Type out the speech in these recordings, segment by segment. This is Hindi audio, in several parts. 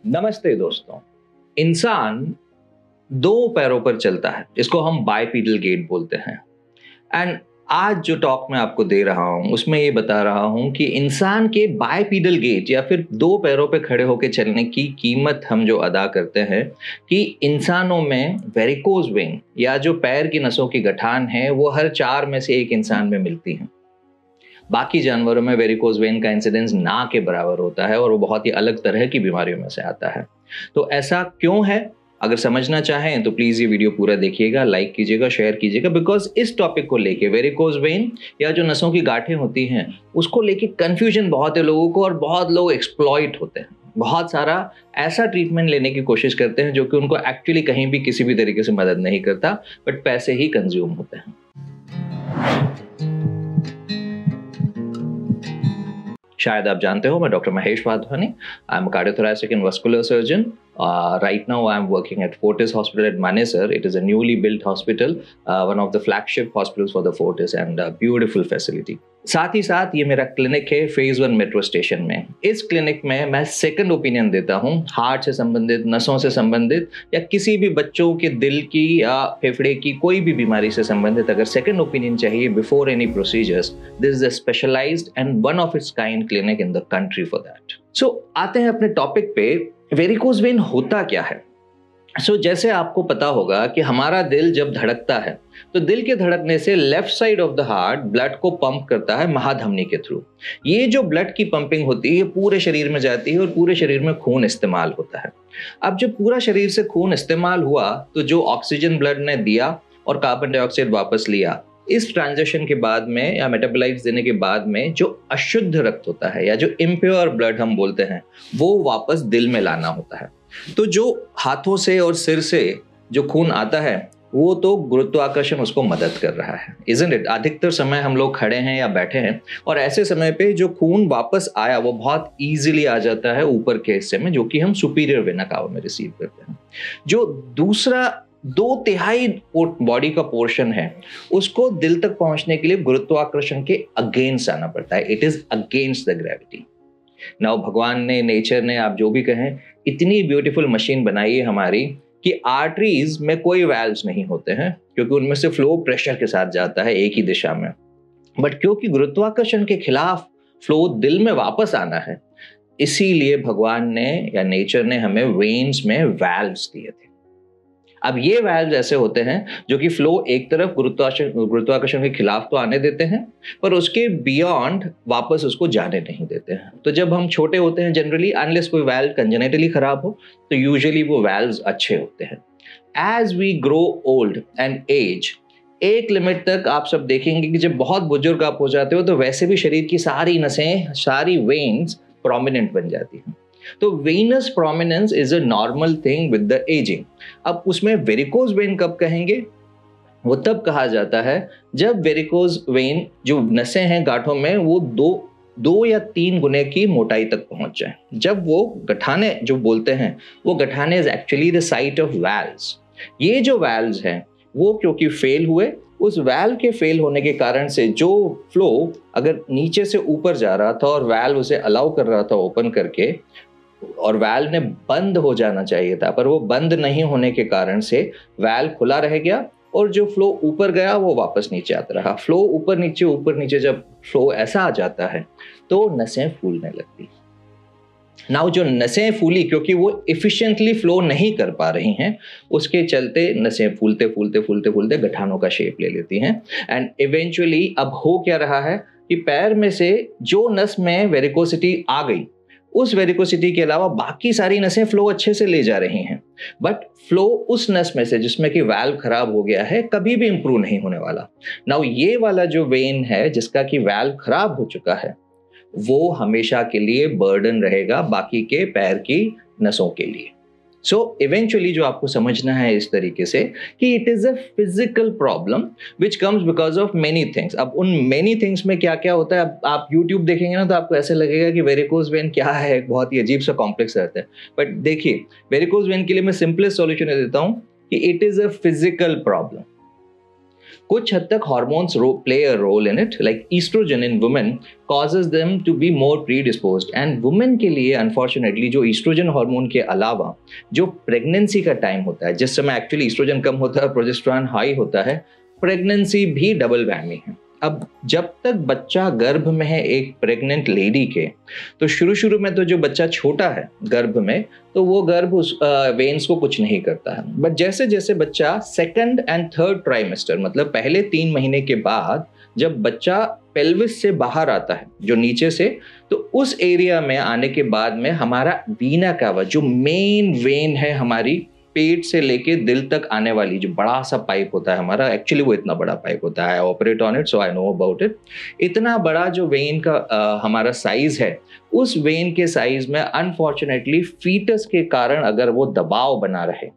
नमस्ते दोस्तों। इंसान दो पैरों पर चलता है, इसको हम बाइपीडल गेट बोलते हैं। एंड आज जो टॉक मैं आपको दे रहा हूं उसमें ये बता रहा हूं कि इंसान के बाइपीडल गेट या फिर दो पैरों पर खड़े होकर चलने की कीमत हम जो अदा करते हैं कि इंसानों में वेरिकोज वेन या जो पैर की नसों की गठान है वो हर 4 में से एक इंसान में मिलती है। बाकी जानवरों में वेरिकोज वेन का इंसिडेंस ना के बराबर होता है और वो बहुत ही अलग तरह की बीमारियों में से आता है। तो ऐसा क्यों है? अगर समझना चाहें तो प्लीज ये वीडियो पूरा देखिएगा, लाइक कीजिएगा, शेयर कीजिएगा, बिकॉज इस टॉपिक को लेके वेरिकोज वेन या जो नसों की गांठें होती हैं उसको लेके कंफ्यूजन बहुत है लोगों को और बहुत लोग एक्सप्लॉइट होते हैं। बहुत सारा ऐसा ट्रीटमेंट लेने की कोशिश करते हैं जो कि उनको एक्चुअली कहीं भी किसी भी तरीके से मदद नहीं करता, बट पैसे ही कंज्यूम होते हैं। शायद आप जानते हो, मैं doctor Mahesh Wadhwani. I am cardiothoracic and vascular surgeon. Right now I am working at Fortis Hospital at Manesar. It is a newly built hospital, one of the flagship hospitals for the Fortis, and a beautiful facility. साथ ही साथ ये मेरा क्लिनिक है फेज 1 मेट्रो स्टेशन में। इस क्लिनिक में मैं सेकंड ओपिनियन देता हूँ हार्ट से संबंधित, नसों से संबंधित या किसी भी बच्चों के दिल की या फेफड़े की कोई भी बीमारी से संबंधित अगर सेकंड ओपिनियन चाहिए before any procedures, this is a specialized and one of its kind clinic in the country for that. So आते हैं अपने टॉपिक पे, वेरिकोज वेन होता क्या है। जैसे आपको पता होगा कि हमारा दिल जब धड़कता है तो दिल के धड़कने से left side of the heart blood को पंप करता है महाधमनी के थ्रू। ये जो ब्लड की पंपिंग होती है पूरे शरीर में जाती है और पूरे शरीर में खून इस्तेमाल होता है। अब जब पूरा शरीर से खून इस्तेमाल हुआ तो जो ऑक्सीजन ब्लड ने दिया और कार्बन डाइऑक्साइड वापस लिया, इस ट्रांजिशन के बाद में या मेटाबोलाइट्स देने के बाद में जो अशुद्ध रक्त होता है या जो इम्प्योर ब्लड हम बोलते हैं वो वापस दिल में लाना होता है। तो जो हाथों से और सिर से जो खून आता है वो तो गुरुत्वाकर्षण उसको मदद कर रहा है, इज़न्ट इट। अधिकतर समय हम लोग खड़े हैं या बैठे हैं और ऐसे समय पे जो खून वापस आया वो बहुत इजीली आ जाता है ऊपर के हिस्से में, जो कि हम सुपीरियर वेना कावा में रिसीव करते हैं। जो दूसरा 2/3 बॉडी का पोर्शन है उसको दिल तक पहुंचने के लिए गुरुत्वाकर्षण के अगेंस्ट आना पड़ता है। It is against the gravity. Now भगवान ने, नेचर ने, आप जो भी कहें, इतनी ब्यूटीफुल मशीन बनाई है हमारी कि आर्टरीज में कोई वैल्व्स नहीं होते हैं क्योंकि उनमें से फ्लो प्रेशर के साथ जाता है एक ही दिशा में। बट क्योंकि गुरुत्वाकर्षण के खिलाफ फ्लो दिल में वापस आना है, इसीलिए भगवान ने या नेचर ने हमें वेन्स में वैल्व्स दिए थे। अब ये वैल्व्स ऐसे होते हैं जो कि फ्लो एक तरफ गुरुत्वाकर्षण के खिलाफ तो आने देते हैं पर उसके बियॉन्ड वापस उसको जाने नहीं देते हैं। तो जब हम छोटे होते हैं जनरली, अनलेस कोई वैल्व कंजेनिटली खराब हो, तो यूजुअली वो वैल्व्स अच्छे होते हैं। As we grow old and age, एक लिमिट तक आप सब देखेंगे कि जब बहुत बुजुर्ग आप हो जाते हो तो वैसे भी शरीर की सारी नसें, सारी वेन्स प्रोमिनेंट बन जाती हैं। तो venous prominence is a normal thing with the ageing. अब उसमें वेरिकोज वेन कब कहेंगे? वो तब कहा जाता है जब वेरिकोज वेन जो नसें हैं गांठों में वो दो या 3 गुने की मोटाई तक पहुंच जाए। जब वो गठाने जो बोलते हैं वो गठाने is actually the site of valves. ये जो वैल्व्स हैं वो क्योंकि फेल हुए, उस वैल्व के फेल होने के कारण से जो फ्लो अगर नीचे से ऊपर जा रहा था और वैल्व उसे अलाउ कर रहा था ओपन करके, और वैल्व ने बंद हो जाना चाहिए था पर वो बंद नहीं होने के कारण से वैल्व खुला रह गया और जो फ्लो ऊपर गया वो वापस नीचे आता रहा। फ्लो ऊपर नीचे जब फ्लो ऐसा आ जाता है तो नसें फूलने लगती। नाउ जो नसें फूली क्योंकि वो इफिशिएंटली फ्लो नहीं कर पा रही हैं, उसके चलते नसें फूलते गठानों का शेप ले लेती हैं। एंड इवेंचुअली अब हो क्या रहा है कि पैर में से जो नस में वेरिकोसिटी आ गई उस वेरिकोसिटी के अलावा बाकी सारी नसें फ्लो अच्छे से ले जा रही हैं, बट फ्लो उस नस में से जिसमें कि वाल्व खराब हो गया है कभी भी इंप्रूव नहीं होने वाला। नाउ ये वाला जो वेन है जिसका कि वाल्व खराब हो चुका है वो हमेशा के लिए बर्डन रहेगा बाकी के पैर की नसों के लिए। सो इवेंचुअली जो आपको समझना है इस तरीके से कि it is a physical problem which comes because of many things. अब उन मेनी थिंग्स में क्या क्या होता है, अब आप यूट्यूब देखेंगे ना तो आपको ऐसे लगेगा कि वेरिकोज वेन क्या है, बहुत ही अजीब सा कॉम्प्लेक्स रहता है। बट देखिए, वेरिकोज वेन के लिए मैं सिंपलेस्ट सॉल्यूशन देता हूं कि it is a physical problem. कुछ हद तक hormones play a role in it, like oestrogen in women causes them to be more predisposed, and women के लिए अनफॉर्चुनेटली जो ईस्ट्रोजन हार्मोन के अलावा जो प्रेगनेंसी का टाइम होता है, जिस समय एक्चुअली ईस्ट्रोजन कम होता है, प्रोजेस्टेरॉन हाई होता है, प्रेगनेंसी भी डबल वैमी है। अब जब तक बच्चा गर्भ में है एक प्रेग्नेंट लेडी के, तो शुरू में तो जो बच्चा छोटा है गर्भ में, तो वो गर्भ उस वेन्स को कुछ नहीं करता है। बट जैसे जैसे बच्चा सेकंड एंड थर्ड ट्राइमेस्टर, मतलब पहले 3 महीने के बाद जब बच्चा पेल्विस से बाहर आता है जो नीचे से, तो उस एरिया में आने के बाद में हमारा वीना कावा, जो मेन वेन है हमारी पेट से लेके दिल तक आने वाली, जो बड़ा सा पाइप होता है हमारा, एक्चुअली वो इतना बड़ा पाइप होता है, I operate on it so I know about it. इतना बड़ा जो वेन का हमारा साइज है, उस वेन के साइज में अनफॉर्चुनेटली फीटस के कारण अगर वो दबाव बना रहे,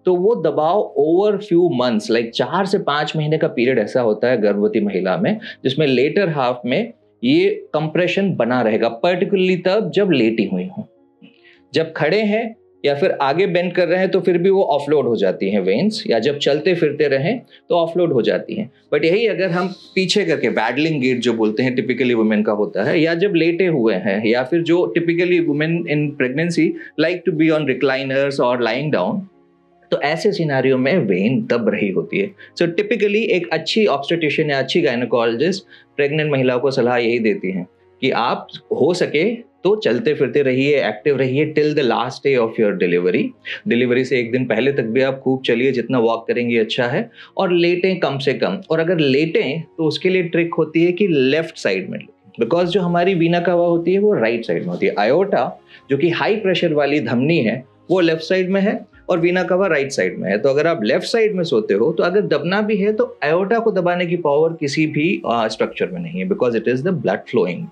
तो वो दबाव ओवर फ्यू मंथ्स, लाइक 4 से 5 महीने का पीरियड ऐसा होता है गर्भवती महिला में, जिसमें लेटर हाफ में ये कंप्रेशन बना रहेगा, पर्टिकुलरली तब जब लेटी हुई हो। जब खड़े हैं या फिर आगे बेंड कर रहे हैं तो फिर भी वो ऑफलोड हो जाती हैं वेन्स, या जब चलते फिरते रहें तो ऑफलोड हो जाती हैं। बट यही अगर हम पीछे करके वैडलिंग गेट जो बोलते हैं टिपिकली वुमेन का होता है, या जब लेटे हुए हैं, या फिर जो typically women in pregnancy like to be on recliners और लाइंग डाउन, तो ऐसे सिनारियो में वेन दब रही होती है। सो टिपिकली एक अच्छी ऑब्स्टेट्रिशियन या अच्छी गायनेकोलॉजिस्ट प्रेग्नेंट महिलाओं को सलाह यही देती हैं कि आप हो सके तो चलते फिरते रहिए, एक्टिव रहिए till the last day of your delivery. Delivery से 1 दिन पहले तक भी आप खूब चलिए, जितना वॉक करेंगे अच्छा है, और लेटें कम से कम। और अगर लेटें तो उसके लिए ट्रिक होती है कि लेफ्ट साइड में, बिकॉज जो हमारी वीना कावा होती है वो राइट साइड में होती है। आयोटा जो कि हाई प्रेशर वाली धमनी है वो लेफ्ट साइड में है, और वीना कावा राइट साइड में है। तो अगर आप लेफ्ट साइड में सोते हो तो अगर दबना भी है तो आयोटा को दबाने की पावर किसी भी स्ट्रक्चर में नहीं है, because it is the blood flowing.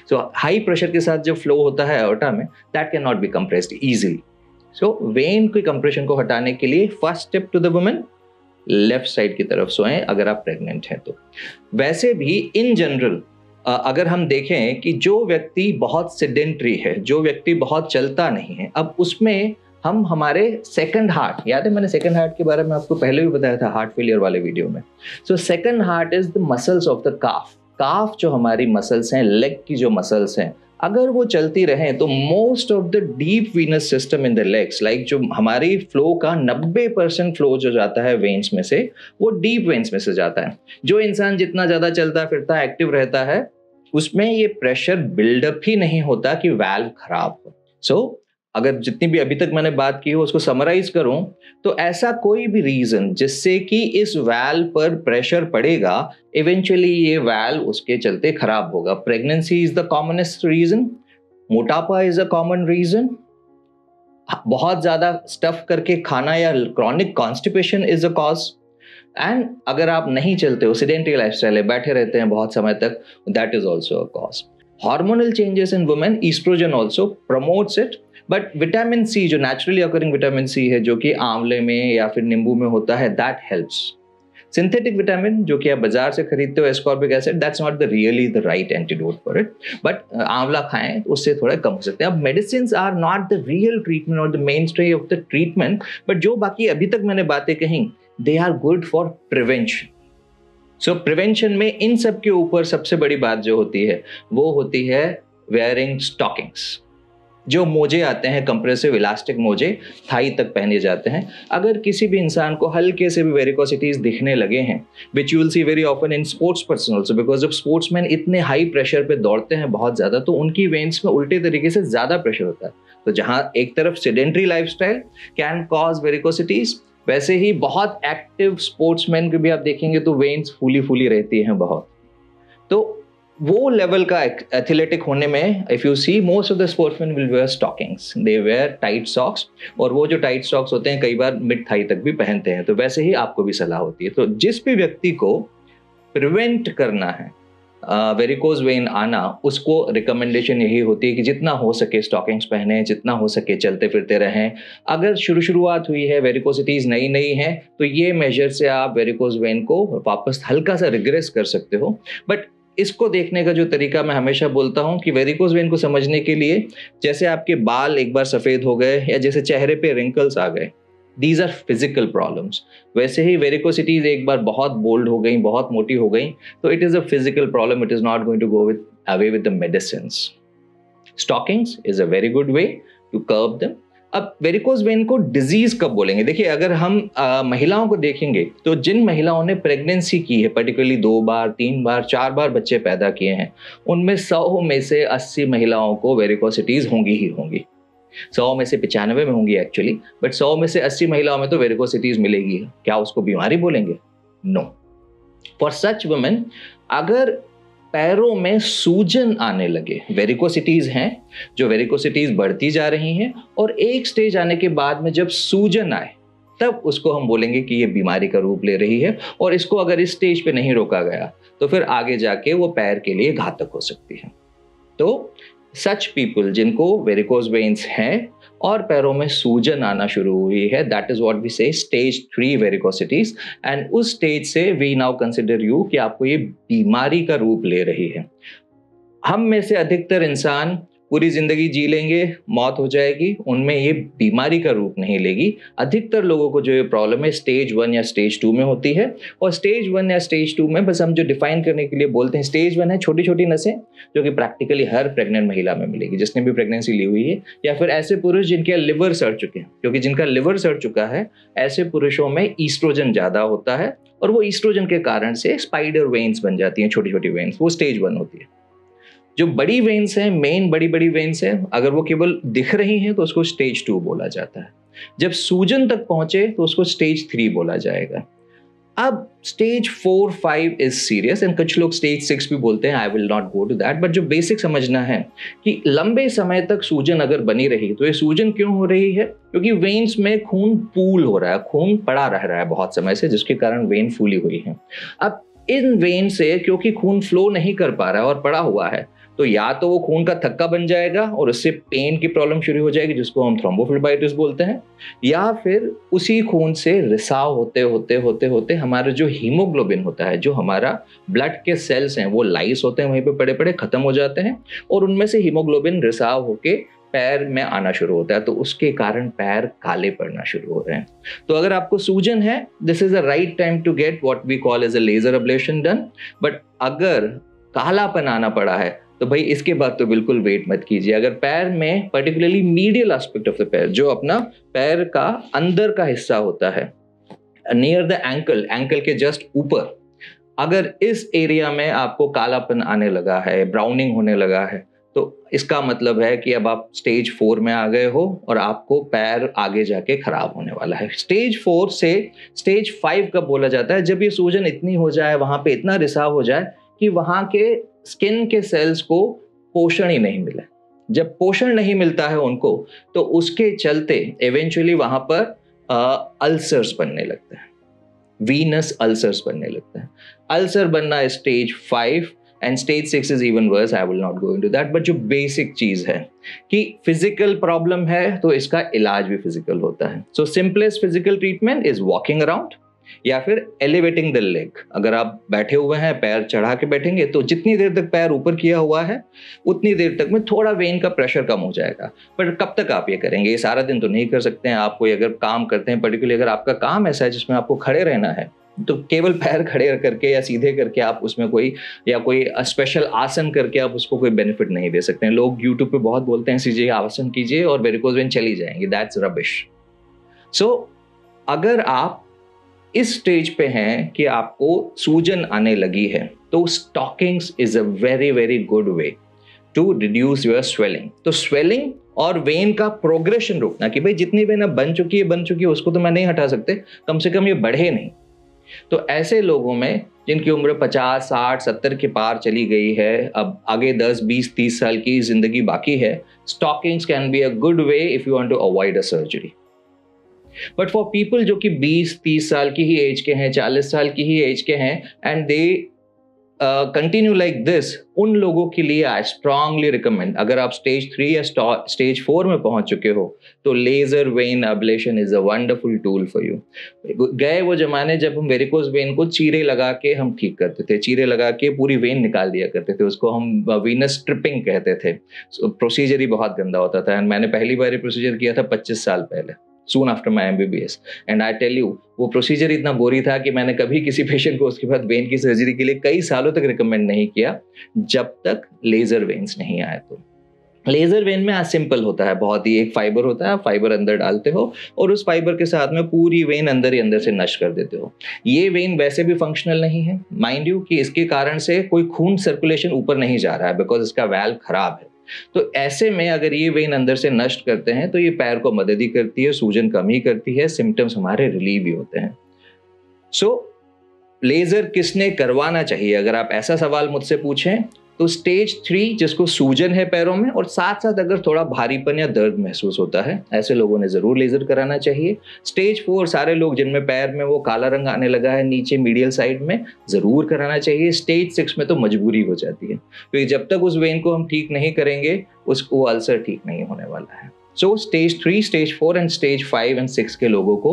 So high pressure के साथ जो फ्लो होता है आयोटा में, that can not be compressed easily. So vein की कंप्रेशन को हटाने के लिए first step to the women, left side की तरफ सोएं अगर आप प्रेग्नेंट हैं तो। वैसे भी इन जनरल अगर हम देखें कि जो व्यक्ति बहुत सेडेंट्री है, जो व्यक्ति बहुत चलता नहीं है, अब उसमें हम हमारे सेकंड हार्ट, याद है मैंने सेकंड हार्ट के बारे में आपको पहले भी बताया था हार्ट फेलियर वाले वीडियो में। So second heart is the muscles of the calf. Calf जो हमारी मसल्स हैं, लेग की जो मसल्स हैं, अगर वो चलती रहें तो most of the deep venous system in the legs, like जो हमारी फ्लो का 90% फ्लो जो जाता है वेन्स में से, वो डीप वेन्स में से जाता है। जो इंसान जितना ज्यादा चलता फिरता एक्टिव रहता है, उसमें ये प्रेशर बिल्डअप ही नहीं होता कि वाल्व खराब हो। सो अगर जितनी भी अभी तक मैंने बात की हो उसको समराइज करूं, तो ऐसा कोई भी रीजन जिससे कि इस वाल्व पर प्रेशर पड़ेगा, इवेंचुअली ये वाल्व उसके चलते खराब होगा। Pregnancy is the commonest reason, मोटापा इज अ कॉमन रीजन, बहुत ज्यादा स्टफ करके खाना या chronic constipation is a cause, and अगर आप नहीं चलते हो, सेडेंटरी लाइफस्टाइल है, बैठे रहते हैं बहुत समय तक, that is also a cause. Hormonal changes in women, oestrogen also promotes it, but vitamin C जो नेचुरली अकरिंग विटामिन सी है, जो कि आंवले में या फिर नींबू में होता है, दैट हेल्प्स। सिंथेटिक विटामिन जो कि आप बाजार से खरीदते हो, ascorbic acid, that's not the really the right antidote for it, but आंवला खाएं तो उससे थोड़ा कम हो सकते हैं। अब medicine are not the real treatment or the mainstay of the treatment, but जो बाकी अभी तक मैंने बातें कही, they are good for prevention. So prevention में इन सब के ऊपर सबसे बड़ी बात जो होती है वो होती है वेयरिंग स्टॉकिंग्स। जो मोजे आते हैं, कंप्रेसिव इलास्टिक मोजे थाई तक पहने जाते हैं। अगर किसी भी इंसान को हल्के से भी वेरिकोसिटीज दिखने लगे हैं, which you will see very often in sports person also, because जब स्पोर्ट्समैन इतने हाई प्रेशर पे दौड़ते हैं बहुत ज्यादा, तो उनकी वेन्स में उल्टे तरीके से ज्यादा प्रेशर होता है। तो जहां एक तरफ सेडेंटरी लाइफस्टाइल कैन कॉज वेरिकोसिटीज, वैसे ही बहुत एक्टिव स्पोर्ट्समैन को भी आप देखेंगे तो वेन्स फूली फूली रहती हैं बहुत। तो वो लेवल का एथलेटिक होने में, if you see most of the sportsman will wear stockings, they wear tight socks, और वो जो टाइट सॉक्स होते हैं कई बार मिड थाई तक भी पहनते हैं। तो वैसे ही आपको भी सलाह होती है। तो जिस भी व्यक्ति को प्रिवेंट करना है वेरिकोज वेन आना, उसको रिकमेंडेशन यही होती है कि जितना हो सके स्टॉकिंग्स पहने, जितना हो सके चलते फिरते रहें। अगर शुरुआत हुई है, वेरिकोसिटीज नई है, तो ये मेजर से आप वेरिकोज वेन को वापस हल्का सा रिग्रेस कर सकते हो। बट इसको देखने का जो तरीका मैं हमेशा बोलता हूं कि वेरिकोज वेन को समझने के लिए, जैसे आपके बाल एक बार सफेद हो गए या जैसे चेहरे पे रिंकल्स आ गए, दीज आर फिजिकल प्रॉब्लम्स। वैसे ही वेरिकोसिटीज एक बार बहुत बोल्ड हो गई, बहुत मोटी हो गई, तो it is a physical problem, it is not going to go with away with the medicines. Stockings is a very good way to curb them. अब वेरिकोज वेन को डिजीज कब बोलेंगे? देखिए, अगर हम महिलाओं को देखेंगे तो जिन महिलाओं ने प्रेगनेंसी की है, पर्टिकुलरली 2 बार 3 बार 4 बार बच्चे पैदा किए हैं, उनमें 100 में से 80 महिलाओं को वेरिकोसिटीज होंगी ही होंगी। 100 में से 95 में होंगी एक्चुअली, बट 100 में से 80 महिलाओं में तो वेरिकोसिटीज मिलेगी। क्या उसको बीमारी बोलेंगे? नो। फॉर सच वुमेन, अगर पैरों में सूजन आने लगे, वेरिकोसिटीज हैं, जो वेरिकोसिटीज बढ़ती जा रही हैं, और एक स्टेज आने के बाद में जब सूजन आए, तब उसको हम बोलेंगे कि ये बीमारी का रूप ले रही है, और इसको अगर इस स्टेज पे नहीं रोका गया तो फिर आगे जाके वो पैर के लिए घातक हो सकती है। तो सच पीपल जिनको वेरिकोज वेन्स हैं और पैरों में सूजन आना शुरू हुई है, दैट इज व्हाट वी से स्टेज 3 वेरिकोसिटीज, एंड उस स्टेज से वी नाउ कंसिडर यू कि आपको ये बीमारी का रूप ले रही है। हम में से अधिकतर इंसान पूरी जिंदगी जी लेंगे, मौत हो जाएगी, उनमें ये बीमारी का रूप नहीं लेगी। अधिकतर लोगों को जो ये प्रॉब्लम है स्टेज 1 या स्टेज 2 में होती है, और स्टेज 1 या स्टेज 2 में बस हम जो डिफाइन करने के लिए बोलते हैं, स्टेज 1 है छोटी छोटी नसें, जो कि प्रैक्टिकली हर प्रेग्नेंट महिला में मिलेगी जिसने भी प्रेगनेंसी ली हुई है, या फिर ऐसे पुरुष जिनके लिवर सड़ चुके हैं, क्योंकि जिनका लिवर सड़ चुका है ऐसे पुरुषों में ईस्ट्रोजन ज्यादा होता है, और वो ईस्ट्रोजन के कारण से स्पाइडर वेन्स बन जाती हैं, छोटी छोटी वेन्स, वो स्टेज 1 होती है। जो बड़ी वेन्स हैं, मेन बड़ी बड़ी वेन्स हैं, अगर वो केवल दिख रही हैं तो उसको स्टेज 2 बोला जाता है। जब सूजन तक पहुंचे तो उसको स्टेज 3 बोला जाएगा। अब स्टेज 4, 5 इज सीरियस, एंड कुछ लोग स्टेज 6 भी बोलते हैं, I will not go to that, but जो बेसिक समझना है कि लंबे समय तक सूजन अगर बनी रही तो ये सूजन क्यों हो रही है? क्योंकि वेन्स में खून पूल हो रहा है, खून पड़ा रह रहा है बहुत समय से, जिसके कारण वेन फूली हुई है। अब इन वेन से क्योंकि खून फ्लो नहीं कर पा रहा है और पड़ा हुआ है, तो या तो वो खून का थक्का बन जाएगा और उससे पेन की प्रॉब्लम शुरू हो जाएगी, जिसको हम थ्रोम्बोफ्लेबाइटिस बोलते हैं, या फिर उसी खून से रिसाव होते होते होते होते हमारा जो हीमोग्लोबिन होता है, जो हमारा ब्लड के सेल्स हैं, वो लाइस होते हैं वहीं पे पड़े पड़े, खत्म हो जाते हैं, और उनमें से हीमोग्लोबिन रिसाव होके पैर में आना शुरू होता है, तो उसके कारण पैर काले पड़ना शुरू हो रहे हैं। तो अगर आपको सूजन है, this is a right time to get what we call as a laser ablation done. But अगर कालापन आना पड़ा है तो भाई इसके बाद तो बिल्कुल वेट मत कीजिए। अगर पैर में particularly medial aspect of the पैर, जो अपना पैर का अंदर का हिस्सा होता है, नियर द एंकल, एंकल के जस्ट ऊपर, अगर इस एरिया में आपको कालापन आने लगा है, ब्राउनिंग होने लगा है, तो इसका मतलब है कि अब आप स्टेज 4 में आ गए हो और आपको पैर आगे जाके खराब होने वाला है। स्टेज 4 से स्टेज 5 कब बोला जाता है? जब ये सूजन इतनी हो जाए, वहां पे इतना रिसाव हो जाए कि वहां के स्किन के सेल्स को पोषण ही नहीं मिले। जब पोषण नहीं मिलता है उनको, तो उसके चलते इवेंचुअली वहां पर अल्सर्स बनने लगते हैं, वीनस अल्सर्स बनने लगते हैं। अल्सर बनना है stage 5, and stage 6 is even worse, I will not go into that. But जो बेसिक चीज है कि फिजिकल प्रॉब्लम है तो इसका इलाज भी फिजिकल होता है। So simplest physical treatment is walking around, या फिर एलिवेटिंग द लेग। अगर आप बैठे हुए हैं, पैर चढ़ा के बैठेंगे, तो जितनी देर तक पैर ऊपर किया हुआ है उतनी देर तक में थोड़ा वेन का प्रेशर कम हो जाएगा। पर कब तक आप ये करेंगे? ये सारा दिन तो नहीं कर सकते हैं। आप कोई अगर काम करते हैं, पर्टिकुलरली अगर आपका काम ऐसा है जिसमें आपको खड़े रहना है, तो केवल पैर खड़े करके या सीधे करके आप उसमें कोई स्पेशल आसन करके आप उसको कोई बेनिफिट नहीं दे सकते हैं। लोग यूट्यूब पे बहुत बोलते हैं सीधे आसन कीजिए और वेरिकोज वेन चली जाएंगी, दैट्स रबिश। सो अगर आप इस स्टेज पे हैं कि आपको सूजन आने लगी है, तो stockings is a very very good way to reduce your swelling. तो स्वेलिंग और वेन का प्रोग्रेशन रोकना, कि भाई जितनी वेन अब बन चुकी है उसको तो मैं नहीं हटा सकते, कम से कम ये बढ़े नहीं। तो ऐसे लोगों में जिनकी उम्र 50, 60, 70 के पार चली गई है, अब आगे 10, 20, 30 साल की जिंदगी बाकी है, stockings can be a good way if you want to avoid a surgery. But for people जो कि 20-30 साल की ही एज के हैं, 40 साल की ही एज के हैं, and they continue like this, उन लोगों के लिए आई स्ट्रांगली रिकमेंड, अगर आप स्टेज 3 या स्टेज 4 में पहुंच चुके हो, तो laser vein ablation is a wonderful tool for you. गए वो जमाने जब हम वेरिकोज वेन को चीरे लगा के हम ठीक करते थे, चीरे लगा के पूरी वेन निकाल दिया करते थे, उसको हम वीनस स्ट्रिपिंग कहते थे। प्रोसीजर ही बहुत गंदा होता था, एंड मैंने पहली बार ये प्रोसीजर किया था 25 साल पहले। soon after my MBBS. And I tell you, वो प्रोसीजर इतना बोरी था कि मैंने कभी किसी पेशेंट को उसके बाद वेन की सर्जरी के लिए कई सालों तक रिकमेंड नहीं किया जब तक लेजर वेन्स नहीं आए। तो लेजर वेन में आज सिंपल होता है, बहुत ही, एक फाइबर होता है, फाइबर अंदर डालते हो और उस फाइबर के साथ में पूरी वेन अंदर ही अंदर से नष्ट कर देते हो। ये वेन वैसे भी फंक्शनल नहीं है, माइंड यू, कि इसके कारण से कोई खून सर्कुलेशन ऊपर नहीं जा रहा है बिकॉज इसका वाल्व खराब है। तो ऐसे में अगर ये वेन अंदर से नष्ट करते हैं तो ये पैर को मदद ही करती है, सूजन कम ही करती है, सिम्टम्स हमारे रिलीव भी होते हैं। सो लेजर किसने करवाना चाहिए, अगर आप ऐसा सवाल मुझसे पूछें तो स्टेज 3 जिसको सूजन है पैरों में और साथ साथ अगर थोड़ा भारीपन या दर्द महसूस होता है, ऐसे लोगों ने जरूर लेजर कराना चाहिए। स्टेज 4 सारे लोग जिनमें पैर में वो काला रंग आने लगा है नीचे मीडियल साइड में, जरूर कराना चाहिए। स्टेज 6 में तो मजबूरी हो जाती है, क्योंकि जब तक उस वेन को हम ठीक नहीं करेंगे उसको अल्सर ठीक नहीं होने वाला है। So stage 3, stage 4 and stage 5 and 6 के लोगों को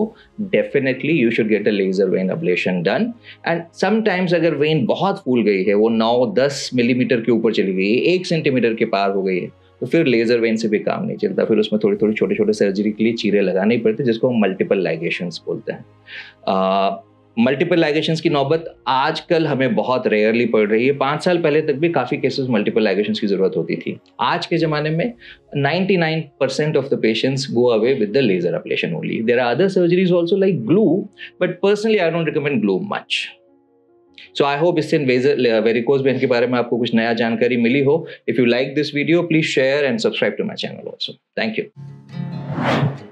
definitely you should get a laser vein ablation done. And sometimes अगर वेन बहुत फूल गई है, वो 9-10 मिलीमीटर के ऊपर चली गई है, 1 सेंटीमीटर के पार हो गई है, तो फिर लेजर वेन से भी काम नहीं चलता, फिर उसमें थोड़ी थोड़ी छोटे छोटे सर्जरी के लिए चीरे लगाने पड़ते हैं जिसको हम मल्टीपल लाइगेशंस बोलते हैं। मल्टीपल लाइगेशंस की नौबत आजकल हमें बहुत रेयरली पड़ रही है। 5 साल पहले तक भी काफ़ी केसेस मल्टीपल लाइगेशंस की ज़रूरत होती थी। आज के ज़माने में 99% of the patients go away with the laser ablation only. There are other surgeries also like glue, but personally I don't recommend glue much. So I hope इससे वेरिकोज वेन के बारे में आपको कुछ नया जानकारी मिली हो। If you like this video, please share and subscribe to my channel also. Thank you.